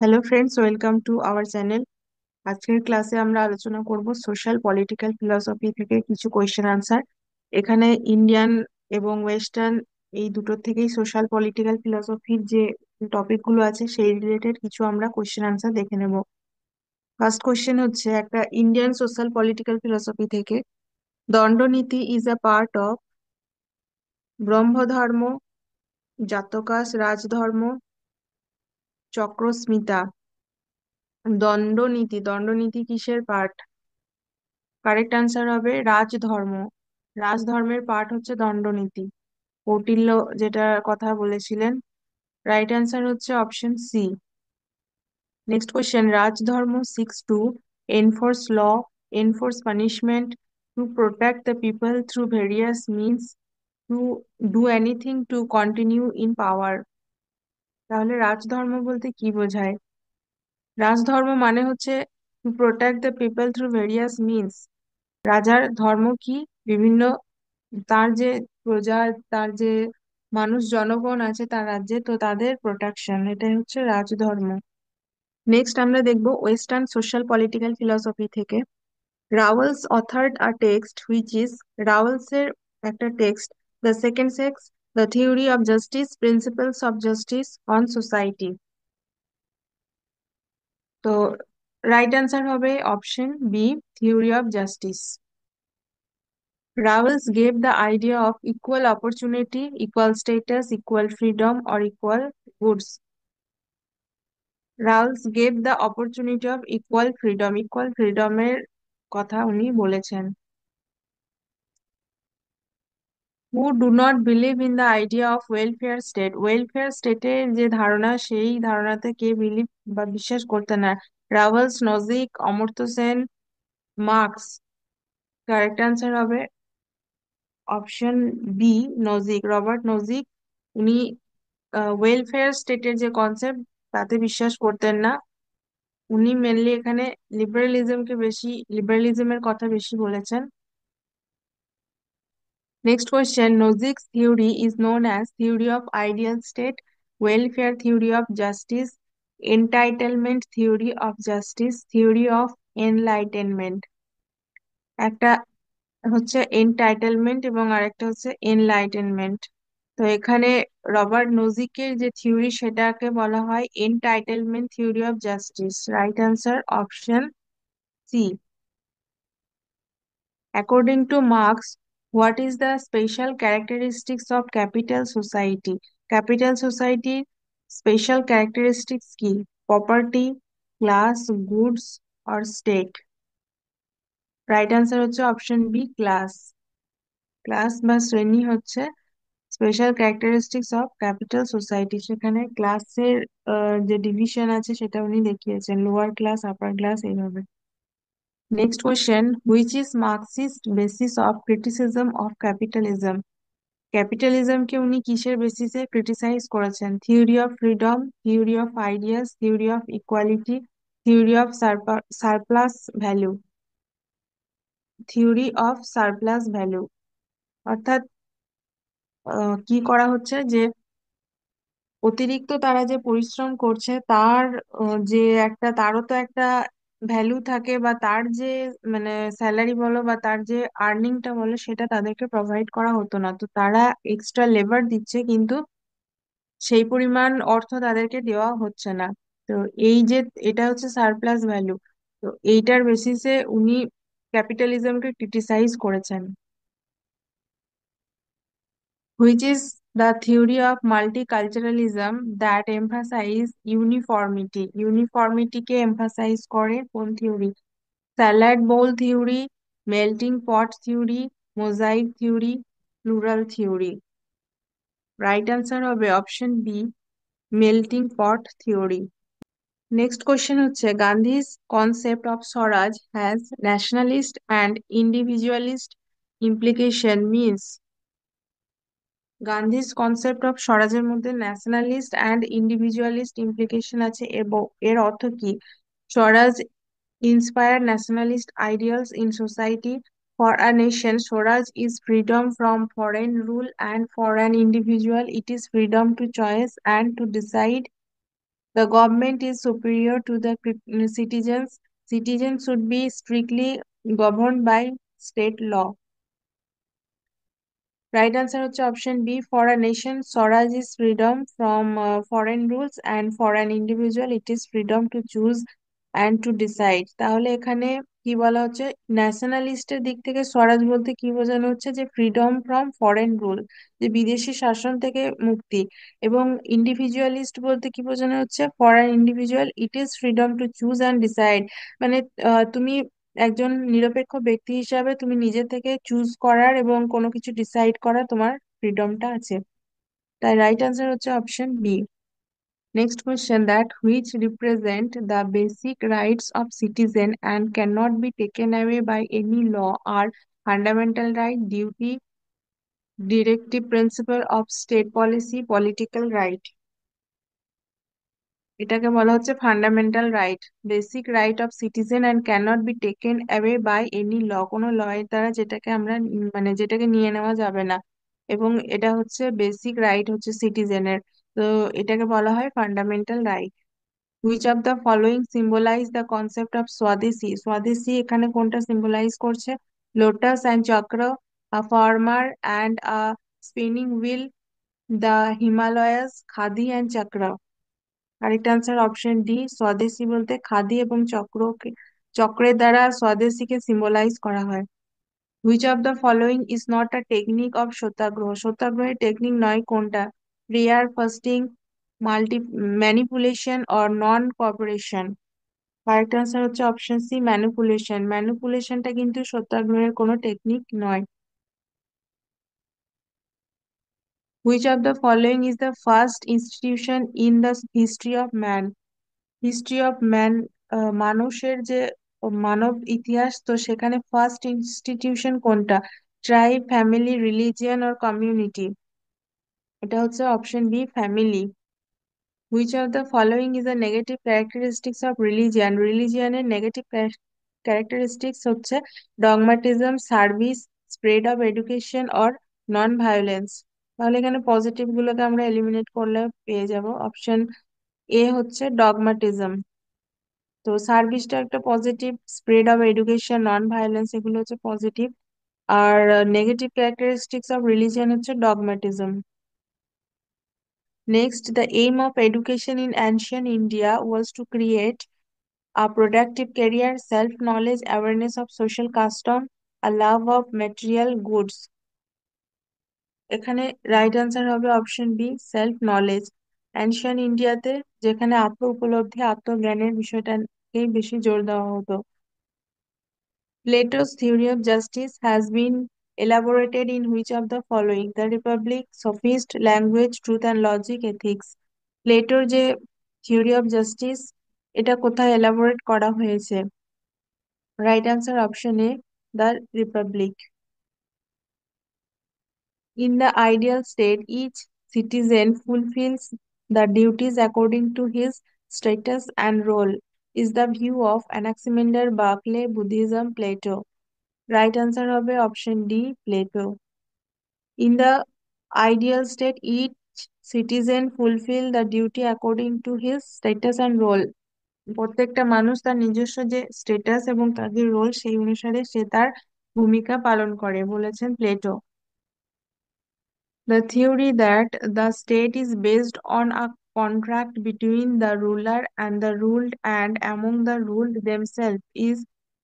Hello friends, welcome to our channel. আজকের ক্লাসে আমরা আলোচনা করব সোশ্যাল পলিটিক্যাল ফিলসফি থেকে কিছু কোয়েশ্চেন আনসার। এখানে ইন্ডিয়ান এবং ওয়েস্টার্ন এই দুটোর থেকেই সোশ্যাল পলিটিক্যাল ফিলসফির যে টপিকগুলো আছে সেই রিলেটেড কিছু আমরা কোয়েশ্চেন আনসার দেখে নেব। ফার্স্ট কোয়েশ্চেন হচ্ছে একটা ইন্ডিয়ান সোশ্যাল পলিটিক্যাল ফিলসফি থেকে, দণ্ডনীতি ইজ আ পার্ট অফ ব্রহ্মধর্ম, জাতকাস রাজধর্ম, চক্রস্মিতা। দণ্ডনীতি দণ্ডনীতি কিসের পার্ট? কারেক্ট আনসার হবে রাজধর্ম। রাজধর্মের পার্ট হচ্ছে দণ্ডনীতি। কৌটিল্য যেটা কথা বলেছিলেন। রাইট অ্যান্সার হচ্ছে অপশন সি। নেক্সট কোয়েশ্চেন, রাজধর্ম seeks to enforce law, enforce punishment, to protect the people through various means, to do anything to continue in power. তাহলে রাজধর্ম বলতে কি বোঝায়? রাজধর্ম মানে হচ্ছে to protect the people through various means. রাজার ধর্ম কি? বিভিন্ন তার যে প্রজা, তার যে মানুষ জনগণ আছে তার রাজ্যে, তো তাদের প্রোটেকশন, এটাই হচ্ছে রাজধর্ম। নেক্সট আমরা দেখবো ওয়েস্টার্ন সোশ্যাল পলিটিক্যাল ফিলসফি থেকে, Rawls authored a text which is, Rawls এর একটা text, the second sex, the theory of justice, principles of justice on society. তো রাইট অ্যান্সার হবে option b, theory of justice. Rawls gave the idea of equal opportunity, equal status, equal freedom, or equal goods. Rawls gave the opportunity of equal freedom. Equal freedom এর কথা উনি বলেছেন। Who do not believe in the idea of welfare state? Welfare state এর যে ধারণা, সেই ধারণাতে কে believe বা বিশ্বাস করতে না? Rawls, Nozick, Amartya Sen, Marx. Correct answer হবে option b, Nozick. Robert Nozick উনি ওয়েলফেয়ার স্টেটের যে কনসেপ্ট তাতে বিশ্বাস করতেন না। উনি মেনলি এখানে লিবারালিজমের কথা বেশি বলেছেন। Next question, Nozick's theory is known as theory of ideal state, welfare theory of justice, entitlement theory of justice, theory of enlightenment. একটা হচ্ছে এন্টাইটেলমেন্ট এবং আরেকটা হচ্ছে এনলাইটেনমেন্ট। তো এখানে রবার্ট নোজিকের যে থিওরি সেটাকে বলা হয় entitlement theory of justice. Right answer option c. According to Marx, what is the special characteristics of capital society? Capital সোসাইটির স্পেশাল ক্যারেক্টারিস্টিক্স কি? Property, class, goods or state. Right answer হচ্ছে option b, class. Class বা শ্রেণী হচ্ছে special characteristics of capital society. সেখানে ক্লাসের যে division আছে সেটা উনি দেখিয়েছেন, লোয়ার ক্লাস, আপার ক্লাস, এইভাবে। Next question, which is Marxist basis of criticism of capitalism? ক্যাপিটালিজমকে উনি কিসের বেসিসে ক্রিটিসাইজ করেছেন? Theory of freedom, theory of ideas, theory of equality, theory of surplus value. Theory of surplus value অর্থাৎ কি করা হচ্ছে যে অতিরিক্ত তারা যে পরিশ্রম করছে তার যে একটা, তারও তো একটা ভ্যালু থাকে, বা তার যে মানে স্যালারি বলো বা তার যে আর্নিংটা বলো সেটা তাদেরকে প্রোভাইড করা হতো না, তো তারা এক্সট্রা লেবার দিচ্ছে কিন্তু সেই পরিমাণ অর্থ তাদেরকে দেওয়া হচ্ছে না। তো এই যে এটা হচ্ছে সারপ্লাস ভ্যালু, তো এইটার বেসিসে উনি ক্যাপিটালিজমকে ক্রিটিসাইজ করেছেন। Which is the theory of multiculturalism that emphasize uniformity? Uniformity কে emphasize করে কোন থিওরি? Salad bowl theory, melting pot theory, mosaic theory, plural theory. Right answer হবে option b, melting pot theory. Next question হচ্ছে, Gandhi's concept of swaraj has nationalist and individualist implication means. Gandhi's concept of স্বরাজের মধ্যে nationalist and individualist implication আছে এবং এর অর্থ কি? স্বরাজ inspire nationalist ideals in society. For a nation, Swaraj is freedom from foreign rule, and for an individual, it is freedom to choice and to decide The government is superior to the citizens. Citizens should be strictly governed by state law. Right answer হচ্ছে option b for a nation swaraj is freedom from foreign rules and for an individual it is freedom to choose and to decide. তাহলে এখানে কি বলা হচ্ছে, ন্যাশনালিস্টের দিক থেকে স্বরাজ বলতে কি বোঝানো হচ্ছে, যে ফ্রিডম ফ্রম ফরেন রুল, যে বিদেশি শাসন থেকে মুক্তি। এবং ইন্ডিভিজুয়ালিস্ট বলতে কি বোঝানো হচ্ছে, for an individual it is freedom to choose and decide. মানে তুমি একজন নিরপেক্ষ ব্যক্তি হিসাবে তুমি নিজে থেকে চুজ করার এবং কোনো কিছু ডিসাইড করার তোমার ফ্রিডমটা আছে। তাই রাইট আনসার হচ্ছে option b. Next question, that which represent the basic rights of citizen and can not be taken away by any law আর fundamental right, duty, directive principle of state policy, political right. এটাকে বলা হচ্ছে fundamental right, basic right of citizen and can not be taken away by any law, কোনো law এর দ্বারা যেটাকে আমরা মানে যেটাকে নিয়ে নেওয়া যাবে না। এবং এটা হচ্ছে বেসিক রাইট হচ্ছে সিটিজেনের। তো এটাকে বলা হয় fundamental right. Which of the following symbolize the concept of swadeshi? স্বদেশী এখানে কোনটা সিম্বলাইজ করছে? Lotus and chakra, a farmer and a spinning wheel, the Himalayas, khadi and chakra. Correct answer option D, স্বদেশী বলতে খাদি এবং চক্রকে, চক্রের দ্বারা স্বদেশীকে সিম্বলাইজ করা হয়। Which of the following is not a technique of satyagraha? সত্যাগ্রহের টেকনিক নয় কোনটা? Prayer, fasting, multi manipulation or non cooperation. Correct answer হচ্ছে অপশন সি, ম্যানিপুলেশন। ম্যানিপুলেশনটা কিন্তু সত্যাগ্রহের কোনো টেকনিক নয়। Which of the following is the first institution in the history of man? History of man, মানুষের যে মানব ইতিহাস, তো সেখানে ফার্স্ট ইনস্টিটিউশন কোনটা? Tribe, family, religion or community. এটা হচ্ছে option B, family. Which of the following is the negative characteristics of religion? রিলিজিয়ানের নেগেটিভ ক্যারেক্টারিস্টিক্স হচ্ছে dogmatism, service, spread of education or non violence. তাহলে এখানে পজিটিভ গুলোকে আমরা eliminate করলে পেয়ে যাব অপশন এ হচ্ছে ডগমাটিজম। তো সার্ভিসটা একটা positive, spread of education, non violence এগুলো হচ্ছে পজিটিভ। আর নেগেটিভ ক্যারেক্টারিস্টিক্স অফ রিলিজিয়ন হচ্ছে dogmatism. Next, the aim of education in ancient India was to create a productive career, self-knowledge, awareness of social custom, a love of material goods. এখানে right answer হবে option b, self knowledge. Ancient ইন্ডিয়াতে যেখানে আত্ম উপলব্ধি, আত্মজ্ঞানের বিষয়টাকেই বেশি জোর দেওয়া হতো। Plato's theory of justice has been elaborated in which of the following? The Republic, Sophist, Language, Truth and Logic, Ethics. প্লেটোর যে থিওরি অফ জাস্টিস, এটা কোথায় এলাবোরেট করা হয়েছে? Right answer option A, the Republic. In the ideal state, each citizen fulfills the duties according to his status and role, is the view of Anaximander, Berkeley, Buddhism, Plato. Right answer হবে option D, Plato. In the ideal state, each citizen fulfill the duty according to his status and role. প্রত্যেকটা মানুষ তার নিজস্ব যে status এবং তাদের role সেই অনুসারে সে তার ভূমিকা পালন করে, বলেছেন Plato. The theory that the state is based on a contract between the ruler and the ruled and among the ruled themselves is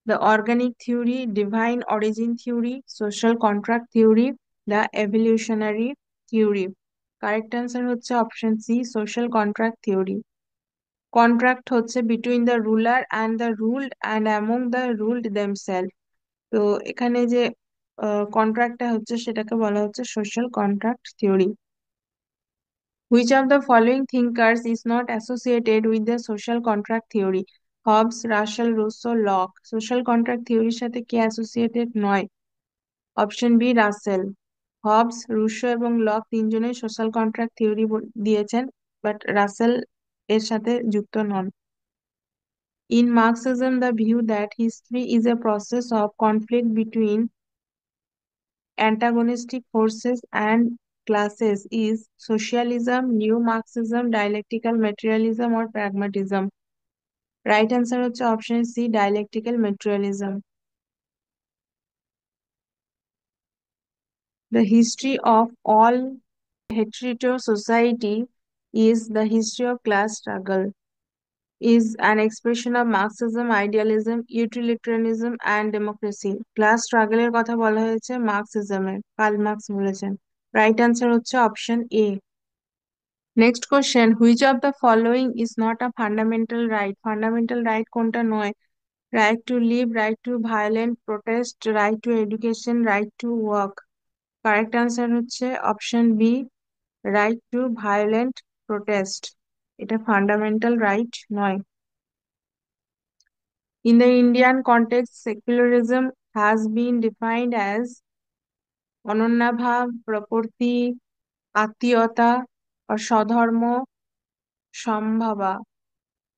the organic theory, divine origin theory, social contract theory, the evolutionary theory. Correct answer হচ্ছে option c, social contract theory. Contract হচ্ছে between the ruler and the ruled and among the ruled themselves. তো এখানে যে কন্ট্রাক্টটা হচ্ছে সেটাকে বলা হচ্ছে social contract theory. Which of the following thinkers is not associated with the social contract theory? Hobbes, Russell, Rousseau, Locke. Social contract থিওরির সাথে কে অ্যাসোসিয়েটেড নয়? Option B, Russell. Hobbes, Rousseau এবং লক তিনজনেই সোশ্যাল কন্ট্রাক্ট থিওরি দিয়েছেন, but Russell এর সাথে যুক্ত নন। In Marxism, the view that history is a process of conflict between antagonistic forces and classes is socialism, new Marxism, dialectical materialism, or pragmatism. Right answer হচ্ছে option c, dialectical materialism. The history of all hetero society is the history of class struggle, is an expression of Marxism, idealism, utilitarianism, and democracy. Class স্ট্রাগলের কথা বলা হয়েছে মার্কসিজমের, Karl Marx বলেছেন। Right answer হচ্ছে option A. Next question, which of the following is not a fundamental right? Fundamental right কোনটা নয়? Right to live, right to violent protest, right to education, right to work. Correct answer হচ্ছে option B, right to violent protest. এটা fundamental right নয়। In the Indian context, secularism has been defined as ananyabhava, prakriti, atmiyata, or swadharma sambhava.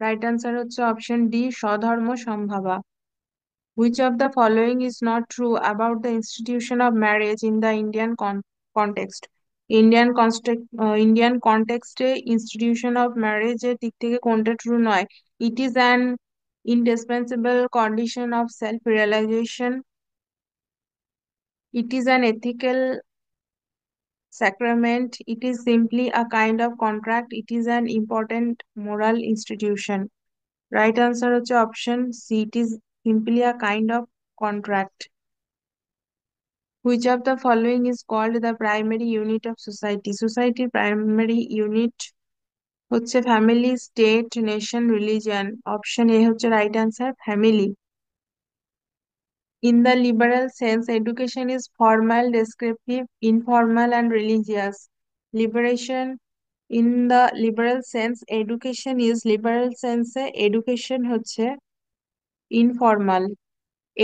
Right answer হচ্ছে option D, স্বধর্ম সম্ভাবা। Which of the following is not true about the institution of marriage in the Indian context? Indian context A institution of marriage এর দিক থেকে কোনটা true নয়? It is an indispensable condition of self-realization. It is an ethical sacrament. It is simply a kind of contract. It is an important moral institution. Right answer হচ্ছে option C. It is simply a kind of contract. Which of the following is called the primary unit of society? Society primary unit হচ্ছে family, state, nation, religion. Option A হচ্ছে right answer, family. In the liberal sense, education is formal, descriptive, informal, and religious. Liberation. In the liberal sense, education is liberal sense education হচ্ছে informal.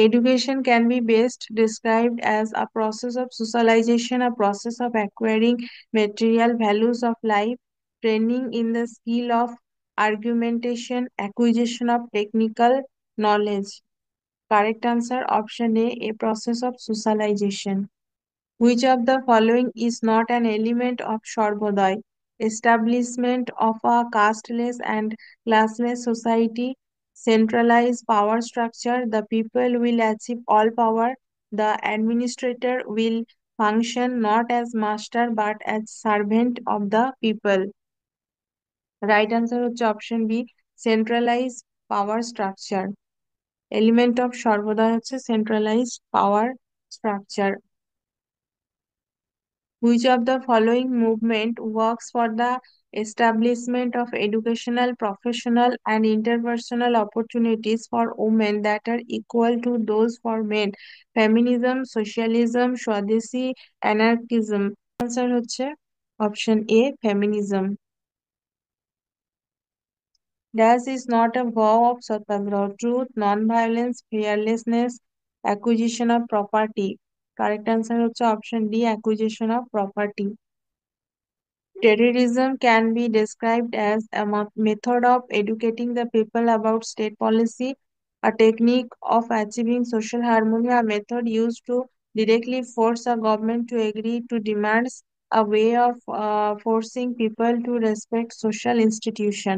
Education can be best described as a process of socialization, a process of acquiring material values of life, training in the skill of argumentation, acquisition of technical knowledge. Correct answer option A, a process of socialization. Which of the following is not an element of Sarvodaya? Establishment of a casteless and classless society, centralized power structure, the people will achieve all power, the administrator will function not as master but as servant of the people. Right answer হচ্ছে option B, centralized power structure. Element of Sarvodaya হচ্ছে centralized power structure. Which of the following movement works for the establishment of educational, professional, and interpersonal opportunities for women that are equal to those for men? Feminism, socialism, Swadeshi, anarchism. Answer হচ্ছে option A, feminism. Dash is not a vow of Satyagraha. Truth, non-violence, fearlessness, acquisition of property. Correct answer হচ্ছে option D, acquisition of property. Terrorism can be described as a method of educating the people about state policy, a technique of achieving social harmony, a method used to directly force a government to agree to demands, a way of forcing people to respect social institution.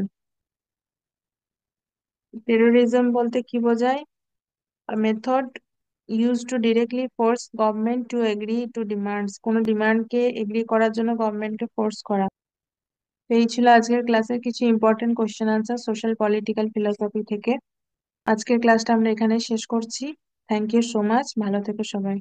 Terrorism বলতে কি বোঝায়? A method used to directly force government to agree to demands. কোনো ডিমান্ডকে agri করার জন্য গভর্নমেন্টকে force করা। তো এই ছিল আজকের ক্লাসের কিছু important question answer social political philosophy থেকে। আজকের ক্লাসটা আমরা এখানে শেষ করছি। থ্যাংক ইউ সো মাচ, ভালো থেকো সবাই।